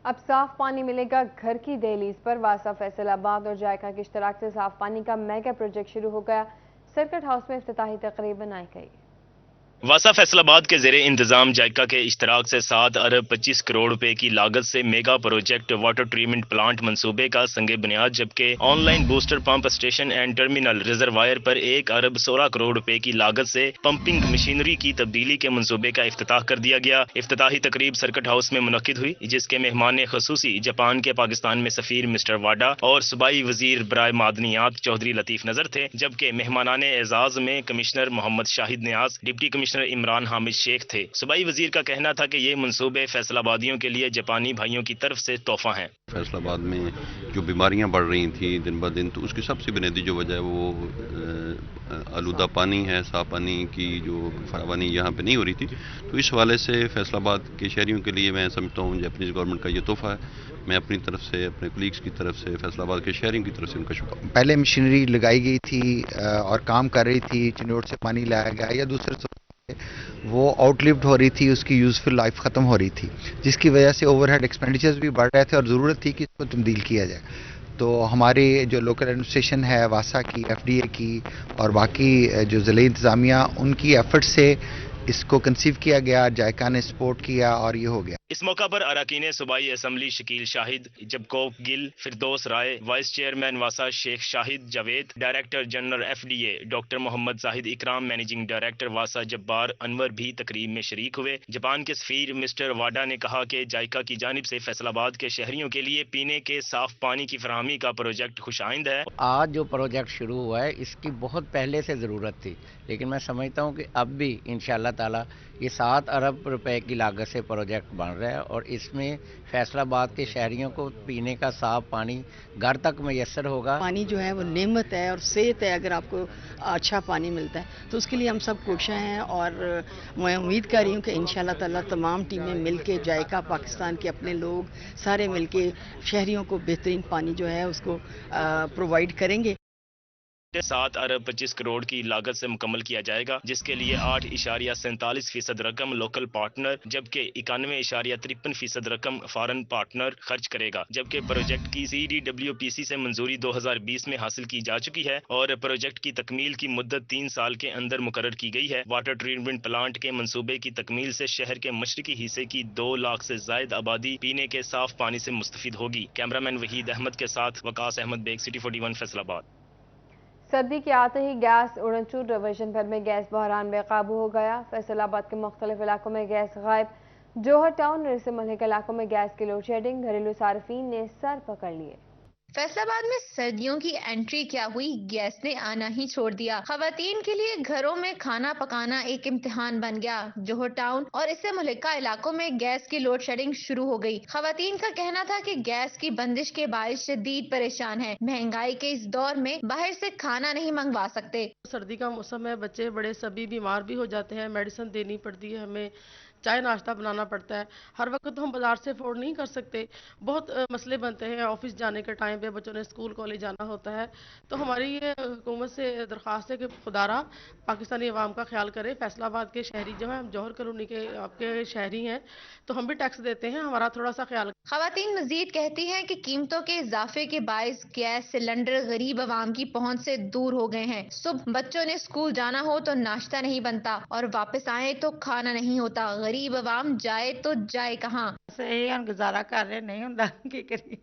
اب صاف پانی ملے گا گھر کی دہلیز پر۔ واسا فیصل آباد اور جائکا کے اشتراک سے صاف پانی کا میگا پروجیکٹ شروع ہو گیا۔ سرکٹ ہاؤس میں افتتاحی تقریب منائی گئی۔ واسا فیصل آباد کے زیر انتظام جائکا کے اشتراک سے 7 ارب 25 کروڑ روپے کی لاگت سے mega project water treatment plant منصوبے کا سنگ بنیاد، جبکہ on line booster pump station and terminal reservoir پر 1 ارب 16 کروڑ روپے کی لاگت سے پمپنگ مشینری کی تبدیلی کے منصوبے کا افتتاح کر دیا گیا۔ افتتاحی تقریب سرکٹ ہاؤس میں منعقد ہوئی، جس کے مہمان خصوصی جاپان کے پاکستان میں سفیر مسٹر واڈا اور صوبائی وزیر برائے معدنیات چودھری لطیف نظر تھے، جبکہ مہمانان اعزاز میں کمشنر محمد شاہد نیاز، ڈپٹی کمشنر عمران حامد شیخ تھے۔ صوبائی وزیر کا کہنا تھا کہ یہ منصوبے فیصل آبادیوں کے لیے جاپانی بھائیوں کی طرف سے تحفہ ہیں۔ فیصل آباد میں جو بیماریاں بڑھ رہی تھیں دن بہ دن، تو اس کی سب سے بنیادی جو وجہ ہے وہ آلودہ پانی ہے، صاف پانی کی جو فراوانی یہاں پہ نہیں ہو رہی تھی۔ تو اس حوالے سے فیصل آباد کے شہریوں کے لیے میں سمجھتا ہوں جاپنیز گورنمنٹ کا یہ تحفہ ہے۔ میں اپنی طرف سے، اپنے کولیگز کی طرف سے، فیصل آباد کے شہریوں کی طرف سے ان کا شکریہ۔ پہلے مشینری لگائی گئی تھی اور کام کر رہی تھی، چنوٹ سے پانی لایا گیا یا دوسرے وہ آؤٹ لیفٹ ہو رہی تھی، اس کی یوزفل لائف ختم ہو رہی تھی، جس کی وجہ سے اوور ہیڈ ایکسپینڈیچرز بھی بڑھ رہے تھے اور ضرورت تھی کہ اس کو تبدیل کیا جائے۔ تو ہماری جو لوکل ایڈمنسٹریشن ہے، واسا کی، ایف ڈی اے کی اور باقی جو ضلعی انتظامیہ، ان کی ایفرٹ سے اس کو کنسیو کیا گیا، جائکا نے سپورٹ کیا اور یہ ہو گیا۔ اس موقع پر اراکین صوبائی اسمبلی شکیل شاہد، جبکوف گل، فردوس رائے، وائس چیئرمین واسا شیخ شاہد Javed, director general F D A doctor Muhammad Zahid Ikram, managing director واسا جبار انور بھی تقریب میں شریک ہوئے۔ جاپان کے سفیر مسٹر واڈا نے کہا کہ جائکا کی جانب سے فیصل آباد کے شہریوں کے لیے پینے کے صاف پانی کی فراہمی کا پروجیکٹ خوش آئند ہے۔ آج جو پروجیکٹ شروع ہوا ہے اس کی بہت پہلے سے ضرورت تھی، لیکن میں سمجھتا ہوں کہ اب بھی انشاءاللہ تعالی یہ 7 ارب روپے کی لاگت سے پروجیکٹ بن رہا ہے اور اس میں فیصل آباد کے شہریوں کو پینے کا صاف پانی گھر تک میسر ہوگا۔ پانی جو ہے وہ نعمت ہے اور صحت ہے، اگر آپ کو اچھا پانی ملتا ہے تو اس کے لیے ہم سب کوشاں ہیں، اور میں امید کر رہی ہوں کہ انشاءاللہ تعالی تمام ٹیمیں مل کے، جائکا پاکستان کے اپنے لوگ سارے مل کے شہریوں کو بہترین پانی جو ہے اس کو پرووائڈ کریں گے۔ 7 ارب 25 کروڑ کی لاگت سے مکمل کیا جائے گا، جس کے لیے 8.47% رقم لوکل پارٹنر جبکہ 91.53% رقم فارن پارٹنر خرچ کرے گا، جبکہ پروجیکٹ کی CDWPC سے منظوری 2020 میں حاصل کی جا چکی ہے اور پروجیکٹ کی تکمیل کی مدت 3 سال کے اندر مقرر کی گئی ہے۔ واٹر ٹریٹمنٹ پلانٹ کے منصوبے کی تکمیل سے شہر کے مشرقی حصے کی 2 لاکھ سے زائد آبادی پینے کے صاف پانی سے مستفید ہوگی۔ کیمرامین وحید احمد کے ساتھ وقاص احمد، بیگ سٹی 41، فیصل آباد۔ سردی کے آتے ہی گیس اڑنچو ڈویژن بھر میں گیس بحران بے قابو ہو گیا۔ فیصل آباد کے مختلف علاقوں میں گیس غائب، جوہر ٹاؤن اور اس سے ملحقہ علاقوں میں گیس کی لوڈ شیڈنگ، گھریلو صارفین نے سر پکڑ لیے۔ فیصل آباد میں سردیوں کی انٹری کیا ہوئی، گیس نے آنا ہی چھوڑ دیا۔ خواتین کے لیے گھروں میں کھانا پکانا ایک امتحان بن گیا۔ جوہر ٹاؤن اور اس سے ملحقہ علاقوں میں گیس کی لوڈ شیڈنگ شروع ہو گئی۔ خواتین کا کہنا تھا کہ گیس کی بندش کے باعث شدید پریشان ہیں، مہنگائی کے اس دور میں باہر سے کھانا نہیں منگوا سکتے۔ سردی کا موسم ہے، بچے بڑے سبھی بیمار بھی ہو جاتے ہیں، میڈیسن دینی پڑتی ہے، ہمیں چائے ناشتہ بنانا پڑتا ہے، ہر وقت ہم بازار سے افورڈ نہیں کر سکتے، بہت مسئلے بنتے ہیں، آفس جانے کے ٹائم پہ بچوں نے اسکول کالج جانا ہوتا ہے۔ تو ہماری یہ حکومت سے درخواست ہے کہ خدا را پاکستانی عوام کا خیال کرے۔ فیصل آباد کے شہری جو ہیں، ہم جوہر کالونی کے آپ کے شہری ہیں، تو ہم بھی ٹیکس دیتے ہیں، ہمارا تھوڑا سا خیال۔ خواتین مزید کہتی ہیں کہ قیمتوں کے اضافے کے باعث گیس سلنڈر غریب عوام کی پہنچ سے دور ہو گئے ہیں۔ صبح بچوں نے اسکول جانا ہو تو ناشتہ نہیں بنتا اور واپس آئے تو کھانا نہیں ہوتا، غریب عوام جائے تو جائے کہاں۔ صحیح ہم گزارا کر رہے نہیں ہوندا کی کری،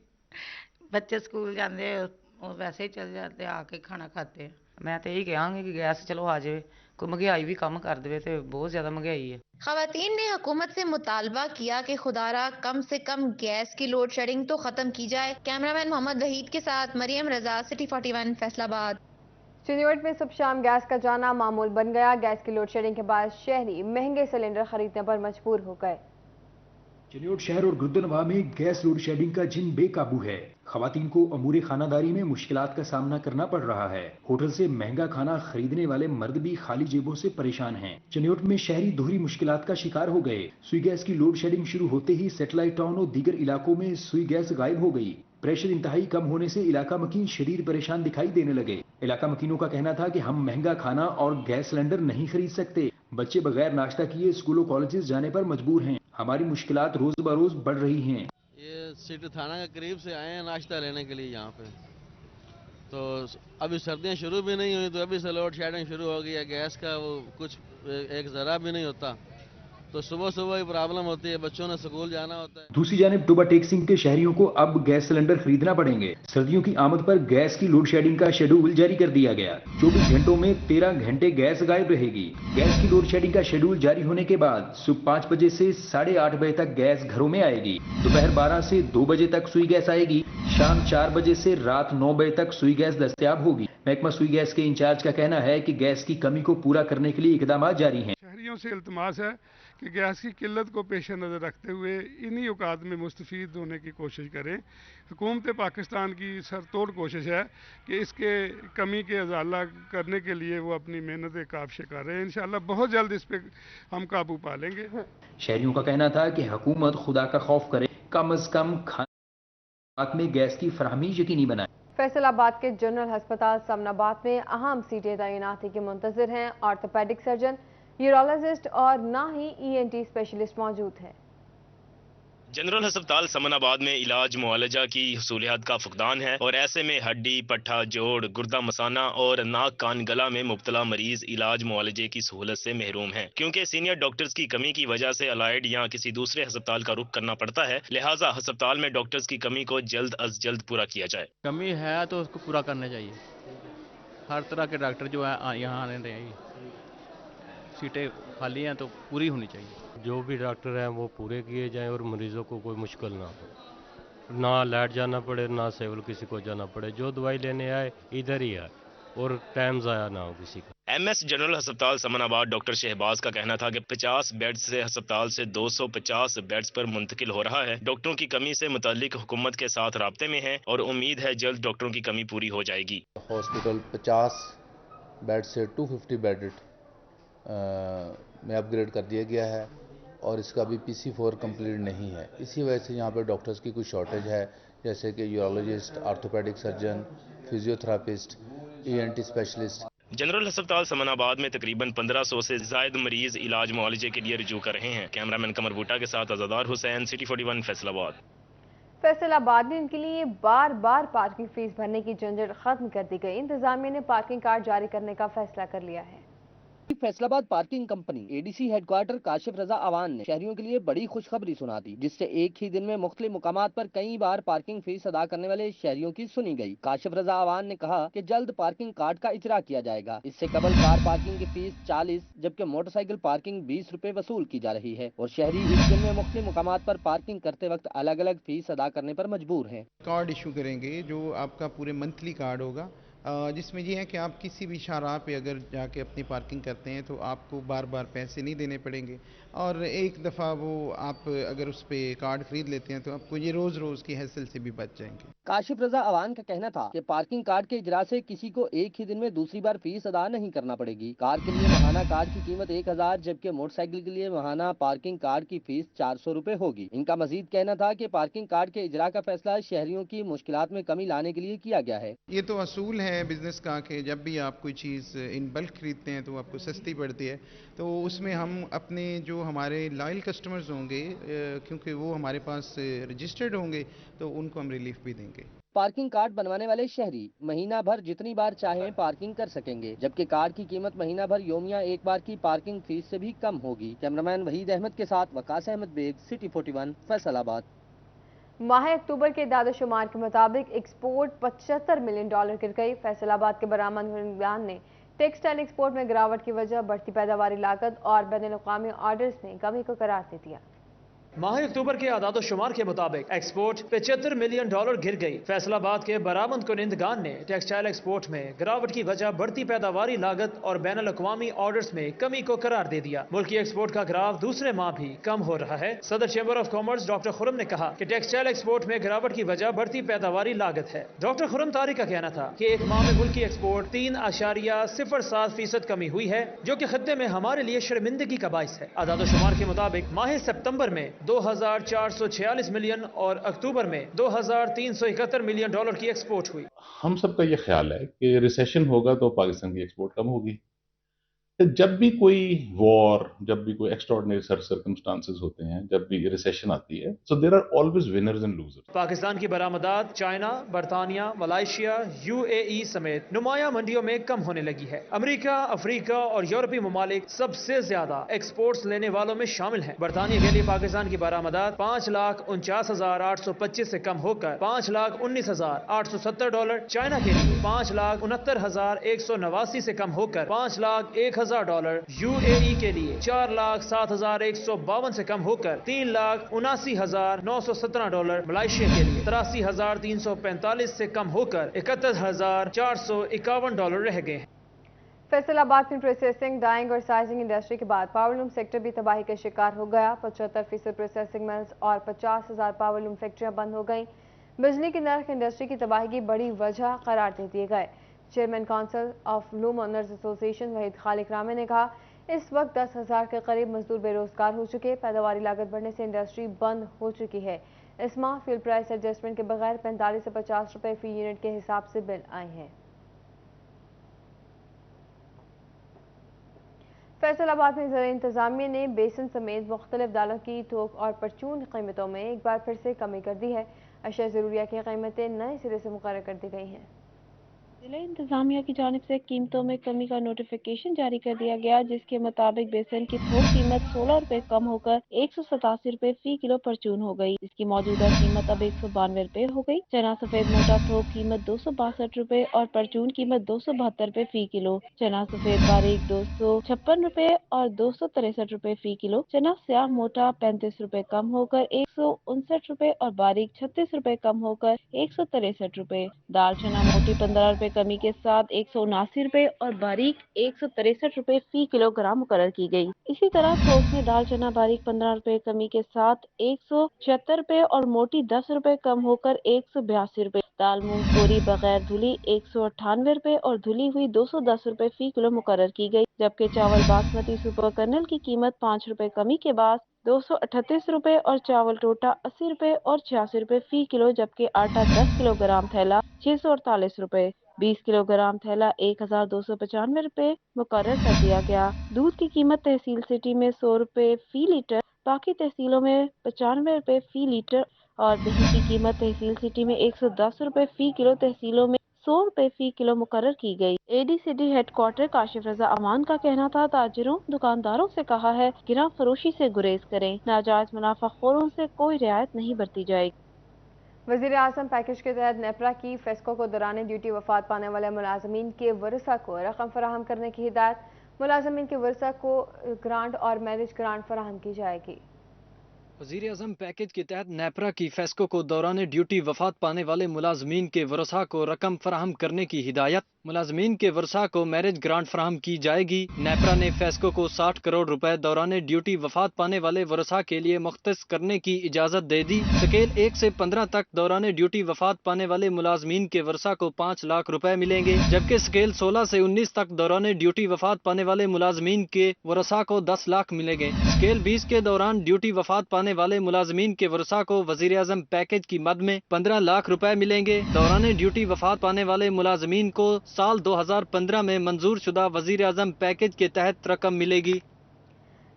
بچے اسکول جاندے وہ ویسے ہی چل جاتے، آ کے کھانا کھاتے ہیں۔ میں تو یہی کہاں گی کہ گیس چلو آ جائے، کوئی مہنگائی بھی کم کر دے، تو بہت زیادہ مہنگائی ہے۔ خواتین نے حکومت سے مطالبہ کیا کہ خدا را کم سے کم گیس کی لوڈ شیڈنگ تو ختم کی جائے۔ کیمرامین محمد وحید کے ساتھ مریم رضا، سٹی 41، فیصل آباد۔ چنیوٹ میں صبح شام گیس کا جانا معمول بن گیا۔ گیس کی لوڈ شیڈنگ کے بعد شہری مہنگے سلنڈر خریدنے پر مجبور ہو گئے۔ چنیوٹ شہر اور گردنواں میں گیس لوڈ شیڈنگ کا جن بے قابو ہے۔ خواتین کو امور خانہ داری میں مشکلات کا سامنا کرنا پڑ رہا ہے۔ ہوٹل سے مہنگا کھانا خریدنے والے مرد بھی خالی جیبوں سے پریشان ہیں۔ چنیوٹ میں شہری دوہری مشکلات کا شکار ہو گئے۔ سوئی گیس کی لوڈ شیڈنگ شروع ہوتے ہی سیٹلائٹ ٹاؤن اور دیگر علاقوں میں سوئی گیس غائب ہو گئی۔ پریشر انتہائی کم ہونے سے علاقہ مکین شدید پریشان دکھائی دینے لگے۔ علاقہ مکینوں کا کہنا تھا کہ ہم مہنگا کھانا اور گیس سلنڈر نہیں خرید سکتے۔ بچے بغیر ناشتہ کیے اسکولوں کالجز جانے پر مجبور ہیں۔ ہماری مشکلات روز بروز بڑھ رہی ہیں۔ یہ सिटी थाना के करीब से आए हैं नाश्ता लेने के लिए यहाँ पे। तो अभी सर्दियाँ शुरू भी नहीं हुई तो अभी से लोड शेडिंग शुरू हो गई है। गैस का वो कुछ एक ज़रा भी नहीं होता, तो सुबह सुबह ही प्रॉब्लम होती है, बच्चों ने स्कूल जाना होता है। दूसरी जानिब टोबा टेक्सिंग के शहरियों को अब गैस सिलेंडर खरीदना पड़ेंगे। सर्दियों की आमद पर गैस की लोड शेडिंग का शेड्यूल जारी कर दिया गया। 24 घंटों में 13 घंटे गैस गायब रहेगी। गैस की लोड शेडिंग का शेड्यूल जारी होने के बाद सुबह 5 बजे से 8:30 बजे तक गैस घरों में आएगी। दोपहर 12 से 2 बजे तक सुई गैस आएगी। शाम 4 बजे से रात 9 बजे तक सुई गैस दस्तयाब होगी। महकमा सुई गैस के इंचार्ज का कहना है कि गैस की कमी को पूरा करने के लिए इकदाम जारी हैं। शहरियों से इल्तमास है कि गैस की किल्लत को पेश नज़र रखते हुए इन्हीं औकात में मुस्तफ़ीद होने की कोशिश करें। हुकूमत पाकिस्तान की सरतोड़ कोशिश है कि इसके कमी के अजाला करने के लिए वो अपनी मेहनतें काफ़ी कर रहे हैं। इंशाअल्लाह बहुत जल्द इस पर हम काबू पा लेंगे। शहरियों का कहना था कि हुकूमत खुदा का खौफ करे, कम अज कम खाना में गैस की फराहमी यकीनी बनाए। फैसलाबाद के जनरल अस्पताल समनाबाद में अहम सीटें तैनाती के मुंतजर हैं। ऑर्थोपेडिक सर्जन, यूरोलॉजिस्ट और ना ही ENT स्पेशलिस्ट मौजूद हैं। जनरल अस्पताल समनाबाद में इलाज मुआलजा की सहूलियात का फुकदान है और ऐसे में हड्डी, पट्ठा, जोड़, गुर्दा मसाना और नाक कान गला में मुब्तला मरीज इलाज मुआलजे की सहूलत से महरूम हैं। क्योंकि सीनियर डॉक्टर्स की कमी की वजह से अलाइड या किसी दूसरे अस्पताल का रुख करना पड़ता है, लिहाजा अस्पताल में डॉक्टर्स की कमी को जल्द अज जल्द पूरा किया जाए। कमी है तो उसको पूरा करना चाहिए। हर तरह के डॉक्टर जो है यहाँ आने चाहिए। सीटें खाली हैं तो पूरी होनी चाहिए। जो भी डॉक्टर हैं वो पूरे किए जाएं और मरीजों को कोई मुश्किल ना हो, ना लाइट जाना पड़े, ना सिविल किसी को जाना पड़े। जो दवाई लेने आए इधर ही आए और टाइम ज़ाया ना हो किसी का। MS जनरल अस्पताल समनाबाद डॉक्टर शहबाज का कहना था कि 50 बेड्स से अस्पताल से 250 बेड्स पर मुंतकिल हो रहा है। डॉक्टरों की कमी से मुतालिक हुकूमत के साथ राब्ते में है और उम्मीद है जल्द डॉक्टरों की कमी पूरी हो जाएगी। हॉस्पिटल 50 बेड से 250 बेड में अपग्रेड कर दिया गया है और इसका भी PC4 कंप्लीट नहीं है। इसी वजह से यहाँ पर डॉक्टर्स की कुछ शॉर्टेज है, जैसे कि urologist, orthopaedic surgeon, physiotherapist, ENT specialist. General अस्पताल समनाबाद में तकरीबन 1500 से जायद मरीज इलाज मुआलजे के लिए रुजू कर रहे हैं। कैमरामैन कमर बूटा के साथ आजादार हुसैन, सिटी 41 फैसलाबाद। फैसलाबाद में इनके लिए बार बार पार्किंग फीस भरने की झंझट खत्म कर दी गई। इंतजामिया ने पार्किंग कार्ड जारी करने का फैसला कर लिया है। Faisalabad parking company ADC headquarter Kashif Raza Awan ने शहरियों के लिए बड़ी खुशखबरी सुना दी, जिससे एक ही दिन में मुख्तलिफ मुकामात पर कई बार पार्किंग फीस अदा करने वाले शहरियों की सुनी गई। काशिफ रजा अवान ने कहा कि जल्द पार्किंग कार्ड का इजरा किया जाएगा। इससे कबल कार पार्किंग की फीस 40 जबकि मोटरसाइकिल पार्किंग 20 रुपए वसूल की जा रही है और शहरी इस दिन में मुख्तलिफ मुकामात पर पार्किंग करते वक्त अलग अलग फीस अदा करने पर मजबूर है। कार्ड इशू करेंगे जो आपका पूरे मंथली कार्ड होगा, जिसमें ये है कि आप किसी भी शाहराह पे अगर जाके अपनी पार्किंग करते हैं तो आपको बार बार पैसे नहीं देने पड़ेंगे और एक दफ़ा वो आप अगर उस पे कार्ड खरीद लेते हैं तो आपको ये रोज़ रोज़ की हैसल से भी बच जाएंगे। काशिफ रजा अवान का कहना था कि पार्किंग कार्ड के इजरा से किसी को एक ही दिन में दूसरी बार फीस अदा नहीं करना पड़ेगी। कार के लिए माहाना कार्ड की कीमत 1000 जबकि मोटरसाइकिल के लिए माहाना पार्किंग कार्ड की फीस 400 रुपए होगी। इनका मजीद कहना था कि पार्किंग कार्ड के इजरा का फैसला शहरियों की मुश्किलात में कमी लाने के लिए किया गया है। ये तो असूल है बिजनेस का कि जब भी आप कोई चीज़ इन बल्क खरीदते हैं तो आपको सस्ती पड़ती है, तो उसमें हम अपने जो हमारे लॉयल कस्टमर्स होंगे क्योंकि वो हमारे पास रजिस्टर्ड होंगे तो उनको हम रिलीफ भी देंगे। पार्किंग कार्ड बनवाने वाले शहरी महीना भर जितनी बार चाहें पार्किंग कर सकेंगे, जबकि कार्ड की कीमत महीना भर योमिया एक बार की पार्किंग फीस से भी कम होगी। कैमरामैन वहीद अहमद के साथ वकास अहमद बेग, सिटी 41 फैसलाबाद। माह अक्टूबर के दादोशुमार के मुताबिक एक्सपोर्ट $75 मिलियन गिर गई। फैसलाबाद के बरामद निगरान ने टेक्सटाइल एक्सपोर्ट में गिरावट की वजह बढ़ती पैदावारी लागत और बैनुल-अक़वामी ऑर्डर्स में कमी को करार दे दिया। माह अक्टूबर के आदाद शुमार के मुताबिक एक्सपोर्ट $75 मिलियन गिर गई। फैसलाबाद के बरामद कुनिंदगान ने टेक्सटाइल एक्सपोर्ट में गिरावट की वजह बढ़ती पैदावारी लागत और बैनुल-अक़वामी ऑर्डर्स में कमी को करार दे दिया। मुल्की एक्सपोर्ट का ग्राफ दूसरे माह भी कम हो रहा है। सदर chamber of commerce doctor Khurram ने कहा कि टेक्सटाइल एक्सपोर्ट में गिरावट की वजह बढ़ती पैदावारी लागत है। डॉक्टर खुरम तारिक का कहना था कि एक माह में मुल्की एक्सपोर्ट 3.07% कमी हुई है, जो कि खत्ते में हमारे लिए शर्मिंदगी का बाइस है। आदाद शुमार के मुताबिक माह सितंबर में 2446 मिलियन और अक्टूबर में $2371 मिलियन की एक्सपोर्ट हुई। हम सबका ये ख्याल है कि रिसेशन होगा तो पाकिस्तान की एक्सपोर्ट कम होगी, जब भी कोई वॉर, जब भी कोई एक्स्ट्राऑर्डिनरी सर्कमस्टांसेस होते हैं, जब भी रिसेशन आती है, so there are always winners and losers. Pakistan की बरामदात चाइना, बरतानिया, मलाइशिया, यूएई समेत नुमाया मंडियों में कम होने लगी है। अमेरिका, अफ्रीका और यूरोपीय ममालिक सबसे ज्यादा एक्सपोर्ट्स लेने वालों में शामिल हैं। बरतानिया के लिए पाकिस्तान की बरामदात $5,49,825 से कम होकर $5,19,870, चाइना के लिए $5,69,189 से कम होकर $5,01,000, यूएई के लिए $4,07,152 से कम होकर $3,79,917, मलाइशिया के लिए $83,345 से कम होकर $71,451 रह गए हैं। फैसलाबाद में प्रोसेसिंग, डाइंग और साइजिंग इंडस्ट्री के बाद पावरलूम सेक्टर भी तबाही का शिकार हो गया। 75% प्रोसेसिंग मिल्स और 50,000 पावरलूम फैक्ट्रियां बंद हो गईं। बिजली के नर्ख इंडस्ट्री की तबाही की बड़ी वजह करार दे दिए गए। Chairman council of loom owners association Waheed Khaliq रामे ने कहा, इस वक्त 10,000 के करीब मजदूर बेरोजगार हो चुके, पैदावारी लागत बढ़ने से इंडस्ट्री बंद हो चुकी है। इस माह फ्यूल प्राइस एडजस्टमेंट के बगैर 45 से 50 रुपए फी यूनिट के हिसाब से बिल आए हैं। फैसलाबाद में ज़रा इंतजामिया ने बेसन समेत मुख्तलिफ दालों की थोक और परचून कीमतों में एक बार फिर से कमी कर दी है। अशिया ज़रूरिया की कीमतें नए सिरे से मुकर्रर कर दी गई हैं। जिला इंतजामिया की जानिब से कीमतों में कमी का नोटिफिकेशन जारी कर दिया गया, जिसके मुताबिक बेसन की थोक कीमत 16 रुपए कम होकर 187 रुपए फी किलो परचून हो गई। इसकी मौजूदा कीमत अब 192 रुपए हो गई। चना सफेद मोटा थोक कीमत 262 रुपए और परचून कीमत 272 रुपए फी किलो। चना सफेद बारीक 256 रुपए और 263 रुपए फी किलो। चना स्याह मोटा 35 रुपए कम होकर 159 रुपए और बारीक 36 रुपए कम होकर 163 रुपए। दाल चना मोटी 15 रुपए कमी के साथ 179 रुपए और बारीक 163 रुपए फी किलोग्राम मुकर्रर की गई। इसी तरह थोक में दाल चना बारीक 15 रुपए कमी के साथ 176 रुपए और मोटी 10 रुपए कम होकर 182 रुपए। दाल मूंग बोरी बगैर धुली 198 रुपए और धुली हुई 210 रुपए फी किलो मुकर्रर की गई। जबकि चावल बासमती सुपर कर्नल की कीमत 5 रुपए कमी के बाद 238 रुपए और चावल टोटा 80 रुपए और 86 रुपए फी किलो, जबकि आटा 10 किलोग्राम थैला 648 रुपए, 20 किलोग्राम थैला 1,295 रुपए मुकर्रर कर दिया गया। दूध की कीमत तहसील सिटी में 100 रुपए फी लीटर, बाकी तहसीलों में 95 रुपए फी लीटर और दही की कीमत तहसील सिटी में 110 रुपए फी किलो, तहसीलों में 100 रुपए फी किलो मुकर्रर की गई। एडीसीडी हेडक्वार्टर काशिफ रजा अवान का कहना था, ताजिरों दुकानदारों से कहा है गिरा फरोशी से गुरेज करें, नाजायज मुनाफाखोरों से कोई रियायत नहीं बरती जाएगी। वज़ीर आज़म पैकेज के तहत नेपरा की फेस्को को दौरान ड्यूटी वफात पाने वाले मुलाजमीन के वरसा को रकम फराहम करने की हिदायत। मुलाजमीन के वरसा को ग्रांट और मैरिज ग्रांट फराहम की जाएगी। वज़ीर आज़म पैकेज के तहत नेपरा की फेस्को को दौरान ड्यूटी वफात पाने वाले मुलाजमीन के वरसा को रकम फराहम करने की हिदायत। मुलाजमीन के वरसा को मैरिज ग्रांट फराहम की जाएगी। नेपरा ने फेस्को को 60 करोड़ रुपए दौरान ड्यूटी वफात पाने वाले वरसा के लिए मुख्तस करने की इजाज़त दे दी। स्केल 1 से 15 तक दौरान ड्यूटी वफात पाने वाले मुलाजमीन के वरसा को 5 लाख रुपए मिलेंगे, जबकि स्केल 16 से 19 तक दौरान ड्यूटी वफात पाने वाले मुलाजमीन के वरसा को 10 लाख मिलेंगे। स्केल 20 के दौरान ड्यूटी वफात पाने वाले मुलाजमीन के वरसा को वज़ीर आज़म पैकेज की मद में 15 लाख रुपए मिलेंगे। दौरान ड्यूटी वफात पाने वाले मुलाजमीन को साल 2015 में मंजूर शुदा वज़ीर आज़म पैकेज के तहत रकम मिलेगी।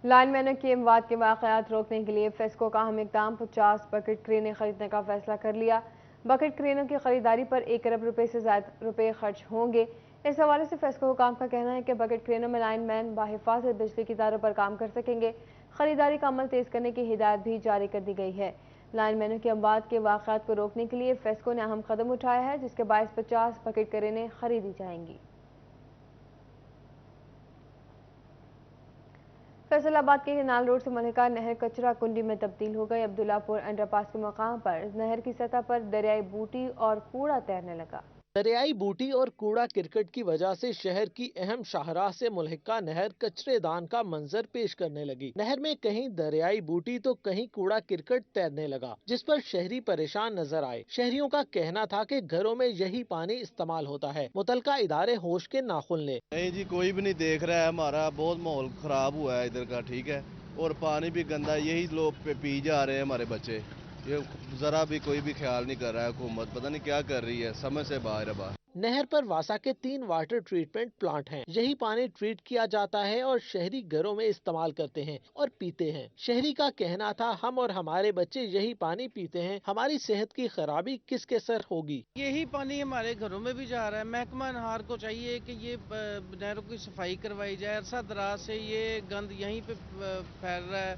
लाइनमैनों की अमवात के वाक़यात रोकने के लिए फेस्को का अहम इक़दाम 50 बकेट क्रेनें खरीदने का फैसला कर लिया। बकेट क्रेनों की खरीदारी पर 1 अरब रुपए से ज़्यादा रुपए खर्च होंगे। इस हवाले से फेस्को हुकाम का कहना है कि बकेट क्रेनों में लाइनमैन बाहिफाजत बिजली की तारों पर काम कर सकेंगे। खरीदारी का अमल तेज करने की हिदायत भी जारी कर दी गई है। लाइनमैनों की अमवात के वाक़यात को रोकने के लिए फेस्को ने अहम कदम उठाया है, जिसके बायस 50 बकेट क्रेनें खरीदी जाएंगी। फैसलाबाद के हिनाल रोड से मलिका नहर कचरा कुंडी में तब्दील हो गई। अब्दुल्लापुर अंडरपास के मकाम पर नहर की सतह पर दरियाई बूटी और कूड़ा तैरने लगा। दरियाई बूटी और कूड़ा क्रिकेट की वजह से शहर की अहम शाहराह से मुल्हिका नहर कचरेदान का मंजर पेश करने लगी। नहर में कहीं दरियाई बूटी तो कहीं कूड़ा क्रिकेट तैरने लगा, जिस पर शहरी परेशान नजर आए। शहरियों का कहना था कि घरों में यही पानी इस्तेमाल होता है, मुतलका इदारे होश के नाखुन ले। नहीं जी, कोई भी नहीं देख रहा है। हमारा बहुत माहौल खराब हुआ है इधर का, ठीक है, और पानी भी गंदा, यही लोग पी जा रहे हैं हमारे बच्चे। ये ज़रा भी कोई भी ख्याल नहीं कर रहा है हुकूमत, पता नहीं क्या कर रही है, समझ से बाहर है बात। नहर पर वासा के 3 वाटर ट्रीटमेंट प्लांट हैं। यही पानी ट्रीट किया जाता है और शहरी घरों में इस्तेमाल करते हैं और पीते हैं। शहरी का कहना था, हम और हमारे बच्चे यही पानी पीते हैं, हमारी सेहत की खराबी किसके सर होगी। यही पानी हमारे घरों में भी जा रहा है। महकमा अनहार को चाहिए कि ये नहरों की सफाई करवाई जाए। अरसा दराज से ये गंद यहीं पे फैल रहा है,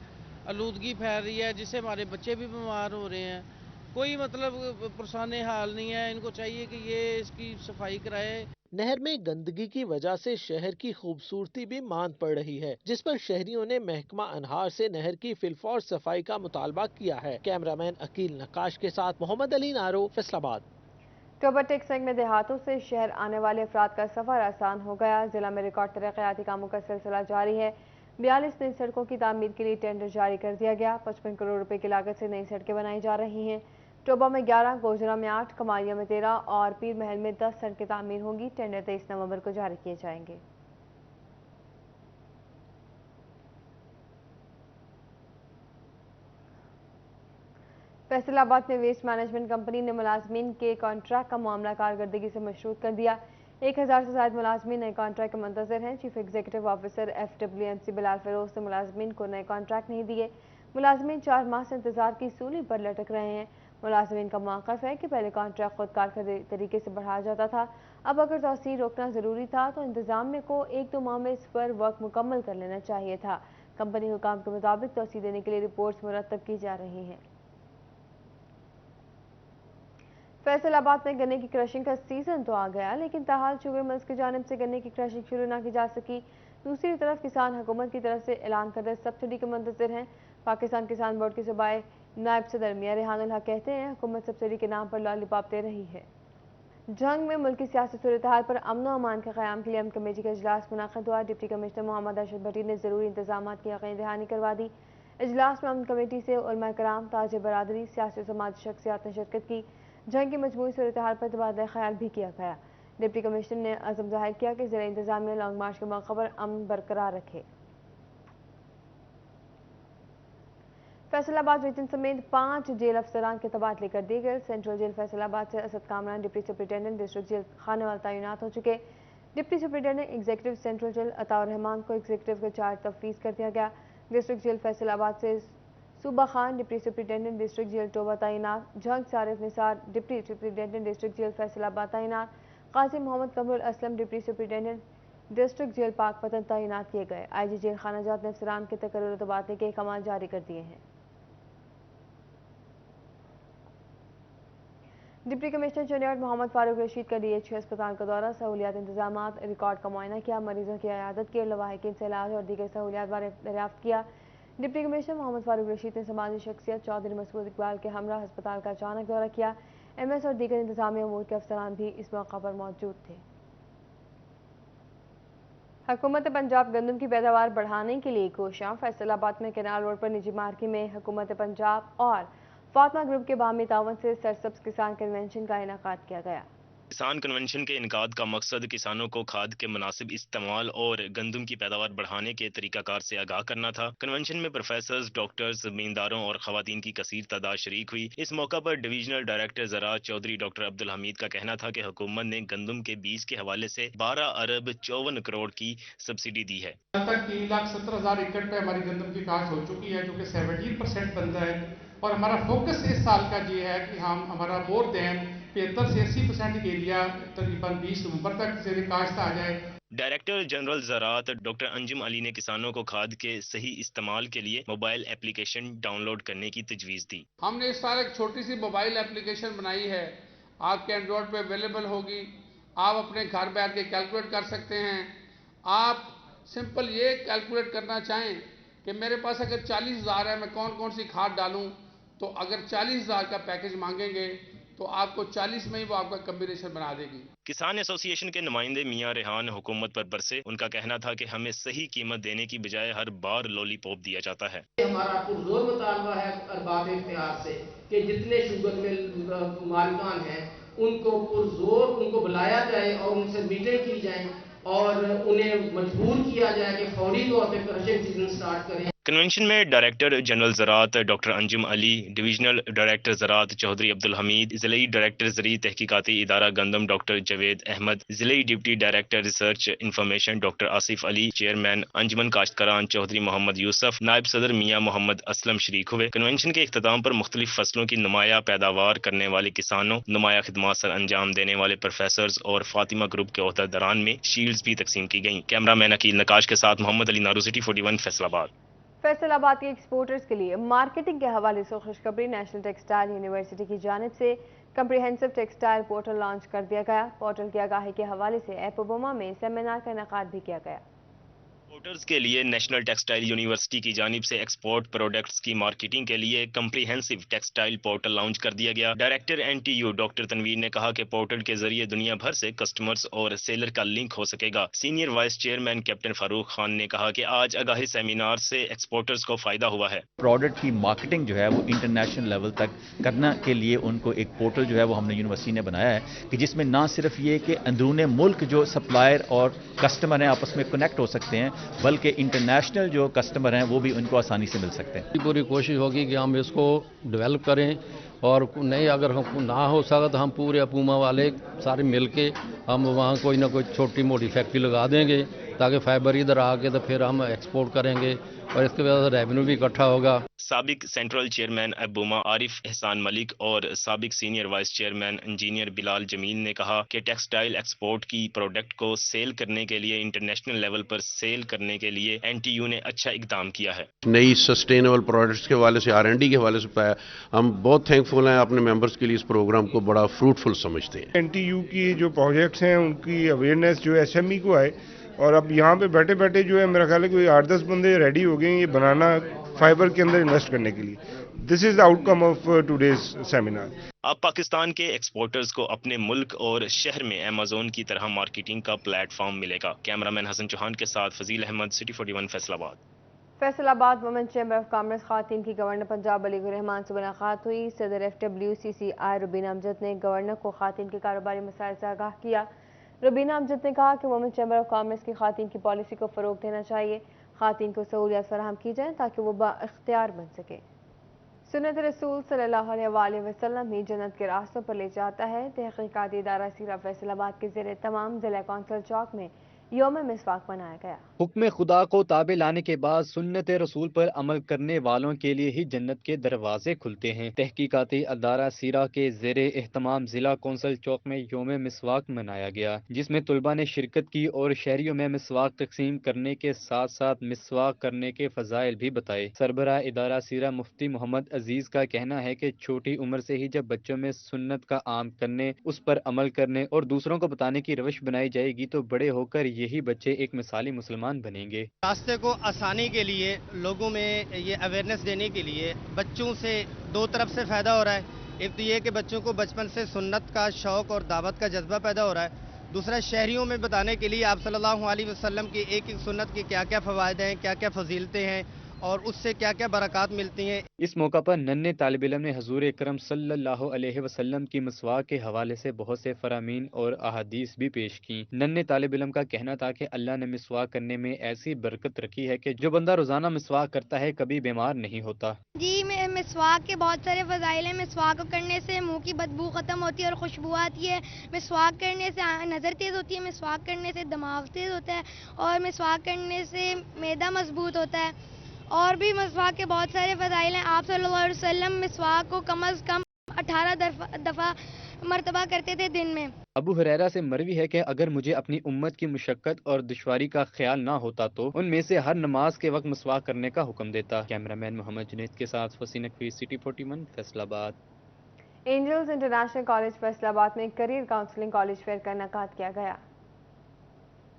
आलूदगी फैल रही है, जिससे हमारे बच्चे भी बीमार हो रहे हैं। कोई मतलब पुरसाने हाल नहीं है। इनको चाहिए कि ये इसकी सफाई कराए। नहर में गंदगी की वजह से शहर की खूबसूरती भी मांद पड़ रही है, जिस पर शहरियों ने महकमा अनहार से नहर की फिलफौर सफाई का मुतालबा किया है। कैमरामैन अकील नक्काश के साथ मोहम्मद अली नारो, फैसलाबाद। अक्टूबर टेक्सटाइल में देहातों से शहर आने वाले अफराद का सफर आसान हो गया। जिला में रिकॉर्ड तरक्याती कामों का सिलसिला जारी है। 42 नई सड़कों की तामीर के लिए टेंडर जारी कर दिया गया। 55 करोड़ रुपए की लागत से नई सड़कें बनाई जा रही हैं। टोबा में 11, गोजरा में 8, कमालिया में 13 और पीर महल में 10 सड़कें तामीर होंगी। टेंडर 23 नवंबर को जारी किए जाएंगे। फैसलाबाद में वेस्ट मैनेजमेंट कंपनी ने मुलाजमीन के कॉन्ट्रैक्ट का मामला कारकर्दगी से मशरूत कर दिया। 1000 से ज्यादा मुलाजमीन नए कॉन्ट्रैक्ट के मुंतजर हैं। Chief executive officer FWMC Bilal Feroz ने मुलाजमीन को नए कॉन्ट्रैक्ट नहीं दिए। मुलाजमीन 4 माह से इंतजार की सूली पर लटक रहे हैं। मुलाजमीन का मौक़िफ़ है कि पहले कॉन्ट्रैक्ट खुदकार तरीके से बढ़ाया जाता था। अब अगर तोसी रोकना ज़रूरी था तो इंतजामिया को 1-2 माह में इस पर वर्क मुकम्मल कर लेना चाहिए था। कंपनी हुकाम के मुताबिक तोसी देने के लिए रिपोर्ट्स मुरतब की जा रही हैं। फैसलाबाद में गन्ने की क्रशिंग का सीजन तो आ गया, लेकिन ताहाल शुगर मिल्स की जानिब से गन्ने की क्रशिंग शुरू न की जा सकी। दूसरी तरफ किसान हुकूमत की तरफ से ऐलान करदे सब्सिडी के मुंतज़िर हैं। पाकिस्तान किसान बोर्ड के सूबाई नायब सदर मियां रेहानुल हक कहते हैं, हुकूमत सब्सिडी के नाम पर लॉलीपॉप दे रही है। जंग में मुल्की सियासी सूरत-ए-हाल पर अमन अमान के क़याम के लिए अमन कमेटी का इजलास मुनाक़िद हुआ। डिप्टी कमिश्नर मोहम्मद अरशद भट्टी ने ज़रूरी इंतजाम की यकीन दहानी करवा दी। इजलास में अमन कमेटी से उलमा कराम, ताजिर बरादरी, सियासी समाजी शख्सियात ने शिरकत की। जंग की मजमूई सूरत-ए-हाल पर तबादला ख्याल भी किया गया। डिप्टी कमिश्नर ने अज़म जाहिर किया कि ज़िला इंतजामिया लॉन्ग मार्च के मौके पर अमन बरकरार रखे। फैसलाबाद रीजन समेत 5 जेल अफसरान के तबादले कर दिए गए। सेंट्रल जेल फैसलाबाद से Asad Kamran deputy superintendent, district jail Khanewal तैनात हो चुके। Deputy superintendent executive central jail Ataur Rahman को एग्जीक्यूटिव का चार्ज तफवीज़ कर दिया गया। डिस्ट्रिक्ट जेल फैसलाबाद से Suba Khan deputy superintendent, district jail Toba तैनात। Jang Sarif Nisar deputy superintendent, district jail Faisalabad तैनात। Qazi Mohammad Qamrul Aslam deputy superintendent, district jail Pakpattan तैनात किए गए। IG जेल खानाजात ने अफसरान के तकर्रुर और तबादले के अहकाम जारी कर दिए हैं। डिप्टी कमिश्नर चुनियाट मोहम्मद फारूक रशीद का DHQ अस्पताल का दौरा, सहूलियात इंतजामात रिकॉर्ड का मुआयना किया। मरीजों की इयादत की, लवाहिकीन से इलाज और दीगर सहूलियात बारे दरियाफ्त किया। डिप्टी कमिश्नर मोहम्मद फारूक रशीद ने समाजी शख्सियत चौधरी मसूद इकबाल के हमरा अस्पताल का अचानक दौरा किया। MS और दीगर इंतजामी अमूर के अफसरान भी इस मौका पर मौजूद थे। हुकूमत पंजाब गंदम की पैदावार बढ़ाने के लिए कोशियां। फैसलाबाद में केनाल रोड पर निजी मार्केट में हुकूमत पंजाब और फातमा ग्रुप के बाहमी तावन से सरसब्ज किसान कन्वेंशन का इनेकाद किया गया। किसान कन्वेंशन के इनकाद का मकसद किसानों को खाद के मुनासिब इस्तेमाल और गंदम की पैदावार बढ़ाने के तरीकाकार से आगाह करना था। कन्वेंशन में प्रोफेसर्स, डॉक्टर्स, जमींदारों और खवातीन की कसीर तादाद शरीक हुई। इस मौका पर डिवीजनल डायरेक्टर ज़राअत चौधरी डॉक्टर अब्दुल हमीद का कहना था कि हुकूमत ने गंदम के बीज के हवाले से 12 अरब 54 करोड़ की सब्सिडी दी है। अब तक 3,70,000 एकड़ पे हमारी गंदम की काश्त हो चुकी है, जो कि 17% बनता है। और हमारा फोकस इस साल का ये है कि हम हमारा बोर डैम 75 से 80% एरिया तकरीबन 20 नवंबर तक ज़ेरे काश्त आ जाए। डायरेक्टर जनरल ज़राअत डॉक्टर अंजुम अली ने किसानों को खाद के सही इस्तेमाल के लिए मोबाइल एप्लीकेशन डाउनलोड करने की तजवीज़ दी। हमने इस साल एक छोटी सी मोबाइल एप्लीकेशन बनाई है, आपके एंड्रॉयड पे अवेलेबल होगी। आप अपने घर बैठ के कैलकुलेट कर सकते हैं। आप सिंपल ये कैलकुलेट करना चाहें कि मेरे पास अगर 40,000 है, मैं कौन कौन सी खाद डालूं, तो अगर 40,000 का पैकेज मांगेंगे तो आपको 40 में ही वो आपका कम्बिनेशन बना देगी। किसान एसोसिएशन के नुमाइंदे मियां रेहान हुकूमत पर बरसे। उनका कहना था कि हमें सही कीमत देने की बजाय हर बार लॉलीपॉप दिया जाता है। हमारा पुरजोर मुतालबा है अरबाब इख्तियार से कि जितने शुगर मिल मालिकान हैं उनको पुरजोर उनको बुलाया जाए और उनसे मीटिंग की जाए और उन्हें मजबूर किया जाए कि फौरी तौर पर क्रशिंग सीजन स्टार्ट करें। کنونشن میں ڈائریکٹر جنرل زراعت ڈاکٹر انجم علی، ڈویژنل ڈائریکٹر زراعت چودھری عبدالحمید، ضلعی ڈائریکٹر زرعی تحقیقاتی ادارہ گندم ڈاکٹر جاوید احمد، ضلعی deputy director research information doctor Asif Ali, chairman انجمن کاشتکاران چودھری محمد یوسف، نائب صدر میاں محمد اسلم شریک ہوئے۔ کنونشن کے اختتام پر مختلف فصلوں کی نمایاں پیداوار کرنے والے کسانوں، نمایاں خدمات سر انجام دینے والے پروفیسرز اور فاطمہ گروپ کے عہدیداران میں شیلڈز بھی تقسیم کی گئیں۔ کیمرہ مین عقیل نقاش کے ساتھ محمد علی نارو، سٹی 41 فیصل آباد۔ فیصل آباد کے ایکسپورٹرز کے لیے مارکیٹنگ کے حوالے سے خوشخبری، نیشنل ٹیکسٹائل یونیورسٹی کی جانب سے کمپریہنسو ٹیکسٹائل پورٹل لانچ کر دیا گیا۔ پورٹل کی آگاہی کے حوالے سے ایپوبوما میں سیمینار کا انعقاد بھی کیا گیا۔ ایکسپورٹرز کے لیے نیشنل ٹیکسٹائل یونیورسٹی کی جانب سے ایکسپورٹ پروڈکٹس کی مارکیٹنگ کے لیے کمپریہنسو ٹیکسٹائل پورٹل لانچ کر دیا گیا۔ ڈائریکٹر NTU ڈاکٹر تنویر نے کہا کہ پورٹل کے ذریعے دنیا بھر سے کسٹمرز اور سیلر کا لنک ہو سکے گا۔ سینئر وائس چیئرمین کیپٹن فاروق خان نے کہا کہ آج آگاہی سیمینار سے ایکسپورٹرز کو فائدہ ہوا ہے۔ پروڈکٹ کی مارکیٹنگ جو ہے وہ انٹرنیشنل لیول تک کرنا کے لیے ان کو ایک پورٹل جو ہے وہ ہم نے یونیورسٹی نے بنایا ہے کہ جس میں نہ صرف یہ کہ اندرون ملک جو سپلائر اور کسٹمر ہیں آپس میں کنیکٹ ہو سکتے ہیں، بلکہ انٹرنیشنل جو کسٹمر ہیں وہ بھی ان کو آسانی سے مل سکتے ہیں۔ پوری کوشش ہوگی کہ ہم اس کو ڈیولپ کریں، اور نہیں اگر ہم نہ ہو سکا تو ہم پورے اپوما والے سارے مل کے ہم وہاں کوئی نہ کوئی چھوٹی موٹی فیکٹری لگا دیں گے تاکہ فائبر ادھر آ کے تو پھر ہم ایکسپورٹ کریں گے اور اس کی وجہ سے ریونیو بھی اکٹھا ہوگا۔ سابق سینٹرل چیئرمین ابوما عارف احسان ملک اور سابق سینئر وائس چیئرمین انجینئر بلال جمیل نے کہا کہ ٹیکسٹائل ایکسپورٹ کی پروڈکٹ کو سیل کرنے کے لیے انٹرنیشنل لیول پر سیل کرنے کے لیے NTU نے اچھا اقدام کیا ہے۔ نئی سسٹینیبل پروڈکٹس کے حوالے سے R&D کے حوالے سے پایا، ہم بہت تھینکفل ہیں اپنے ممبرس کے لیے، اس پروگرام کو بڑا فروٹفل سمجھتے ہیں۔ NTU کی جو پروجیکٹس ہیں ان کی اویئرنیس جو SME کو آئے، اور اب یہاں پہ بیٹھے بیٹھے جو ہے میرا خیال ہے کوئی 8-10 بندے ریڈی ہو گئے ہیں یہ بنانا فائبر کے اندر انویسٹ کرنے کے لیے۔ This is the outcome of today's seminar. اب پاکستان کے ایکسپورٹرز کو اپنے ملک اور شہر میں ایمیزون کی طرح مارکیٹنگ کا پلیٹ فارم ملے گا۔ کیمرہ مین حسن چوہان کے ساتھ فضیل احمد، سٹی 41 فیصل آباد۔ فیصل آباد وومن چیمبر آف کامرس خواتین کی گورنر پنجاب علی الرحمان سے ملاقات ہوئی۔ صدر FWCCI روبینہ امجد نے گورنر کو خواتین کے کاروباری مسائل سے آگاہ کیا۔ روبینہ امجد نے کہا کہ وومن چیمبر آف کامرس کی خواتین کی پالیسی کو فروغ دینا چاہیے، خواتین کو سہولیات فراہم کی جائیں تاکہ وہ با اختیار بن سکے۔ سنت رسول صلی اللہ علیہ وآلہ وسلم ہی جنت کے راستوں پر لے جاتا ہے۔ تحقیقاتی ادارہ سیرہ فیصل آباد کے زیر تمام ضلع کونسل چوک میں یوم مسواک منایا گیا۔ حکم خدا کو تابع لانے کے بعد سنت رسول پر عمل کرنے والوں کے لیے ہی جنت کے دروازے کھلتے ہیں۔ تحقیقاتی ادارہ سیرہ کے زیر اہتمام ضلع کونسل چوک میں یوم مسواک منایا گیا، جس میں طلباء نے شرکت کی اور شہریوں میں مسواک تقسیم کرنے کے ساتھ ساتھ مسواک کرنے کے فضائل بھی بتائے۔ سربراہ ادارہ سیرہ مفتی محمد عزیز کا کہنا ہے کہ چھوٹی عمر سے ہی جب بچوں میں سنت کا عام کرنے، اس پر عمل کرنے اور دوسروں کو بتانے کی روش بنائی جائے گی تو بڑے ہو کر یہی بچے ایک مثالی مسلمان بنیں گے۔ راستے کو آسانی کے لیے لوگوں میں یہ اویئرنیس دینے کے لیے بچوں سے دو طرف سے فائدہ ہو رہا ہے۔ ایک تو یہ کہ بچوں کو بچپن سے سنت کا شوق اور دعوت کا جذبہ پیدا ہو رہا ہے، دوسرا شہریوں میں بتانے کے لیے آپ صلی اللہ علیہ وسلم کی ایک ایک سنت کی کیا کیا فوائد ہیں، کیا کیا فضیلتیں ہیں اور اس سے کیا کیا برکات ملتی ہیں۔ اس موقع پر ننھے طالب علم نے حضور اکرم صلی اللہ علیہ وسلم کی مسواک کے حوالے سے بہت سے فرامین اور احادیث بھی پیش کی۔ ننھے طالب علم کا کہنا تھا کہ اللہ نے مسواک کرنے میں ایسی برکت رکھی ہے کہ جو بندہ روزانہ مسواک کرتا ہے کبھی بیمار نہیں ہوتا۔ جی مسواک کے بہت سارے فضائل ہیں۔ مسواک کرنے سے منہ کی بدبو ختم ہوتی ہے اور خوشبو آتی ہے۔ مسواک کرنے سے نظر تیز ہوتی ہے، مسواک کرنے سے دماغ تیز ہوتا ہے اور مسواک کرنے سے معدہ مضبوط ہوتا ہے۔ اور بھی مسواک کے بہت سارے فضائل ہیں۔ آپ صلی اللہ علیہ وسلم مسواک کو کم از کم 18 دفعہ مرتبہ کرتے تھے دن میں۔ ابو ہریرہ سے مروی ہے کہ اگر مجھے اپنی امت کی مشقت اور دشواری کا خیال نہ ہوتا تو ان میں سے ہر نماز کے وقت مسواک کرنے کا حکم دیتا۔ کیمرہ مین محمد جنید کے ساتھ فصیح نقوی، سٹی 41 فیصل آباد۔ اینجلز انٹرنیشنل کالج فیصل آباد میں کیریئر کاؤنسلنگ کالج فیئر کا انعقاد کیا گیا۔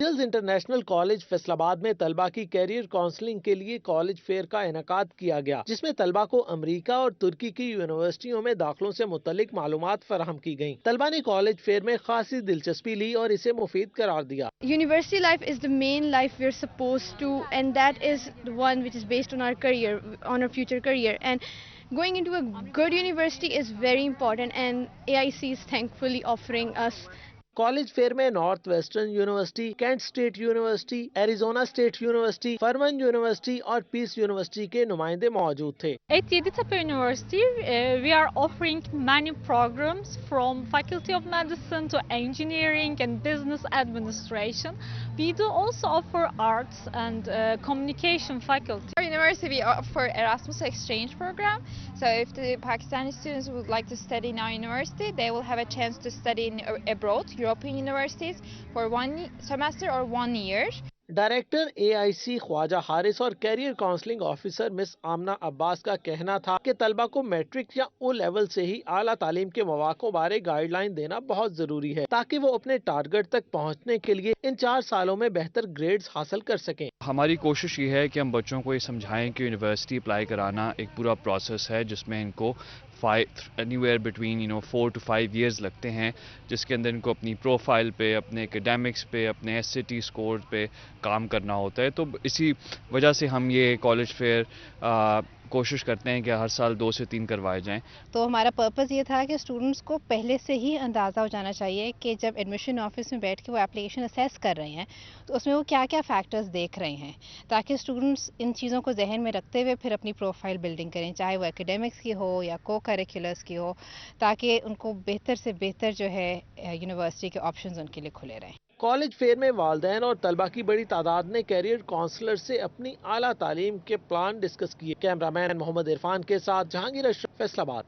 اینجلز انٹرنیشنل کالج فیصل آباد میں طلبہ کی کیریئر کاؤنسلنگ کے لیے کالج فیئر کا انعقاد کیا گیا، جس میں طلبہ کو امریکہ اور ترکی کی یونیورسٹیوں میں داخلوں سے متعلق معلومات فراہم کی گئیں۔ طلبہ نے کالج فیئر میں خاصی دلچسپی لی اور اسے مفید قرار دیا۔ University life is the main life we're supposed to, and that is the one which is based on our career, on our future career. And going into a good university is very important, and AIC is thankfully offering us. College fair में Northwestern University, Kent State University, Arizona State University, Furman University और Peace University के नुमाइंदे मौजूद थे। At Yeditepe University, we are offering many programs from Faculty of Medicine to Engineering and Business Administration. We do also offer arts and communication faculty. Our university, we offer Erasmus exchange program. So if the Pakistani students would like to study in our university, they will have a chance to study abroad, European universities, for 1 semester or 1 year. Director AIC Khawaja Haris और career counselling officer Miss Amna Abbas का कहना था कि तलबा को matric या O level से ही आला तालीम के मौक़ों बारे गाइडलाइन देना बहुत जरूरी है ताकि वो अपने टारगेट तक पहुंचने के लिए इन 4 सालों में बेहतर ग्रेड्स हासिल कर सकें। हमारी कोशिश ये है कि हम बच्चों को ये समझाएं कि यूनिवर्सिटी अप्लाई कराना एक पूरा प्रोसेस है जिसमें इनको anywhere between 4 to 5 years लगते हैं, जिसके अंदर इनको अपनी प्रोफाइल पे, अपने एकेडमिक्स पे, अपने SAT स्कोर पे काम करना होता है। तो इसी वजह से हम ये कॉलेज फेयर कोशिश करते हैं कि हर साल 2 से 3 करवाए जाएं। तो हमारा पर्पस ये था कि स्टूडेंट्स को पहले से ही अंदाज़ा हो जाना चाहिए कि जब एडमिशन ऑफिस में बैठ के वो एप्लीकेशन असेस कर रहे हैं तो उसमें वो क्या क्या फैक्टर्स देख रहे हैं, ताकि स्टूडेंट्स इन चीज़ों को जहन में रखते हुए फिर अपनी प्रोफाइल बिल्डिंग करें, चाहे वो एकेडमिक्स की हो या को करिकुलर्स की हो, ताकि उनको बेहतर से बेहतर जो है यूनिवर्सिटी के ऑप्शंस उनके लिए खुले रहें। कॉलेज फेयर में वालिदैन और तलबा की बड़ी तादाद ने कैरियर काउंसलर से अपनी आला तालीम के प्लान डिस्कस किए। कैमरामैन मोहम्मद इरफान के साथ जहांगीर अशरफ, फैसलाबाद।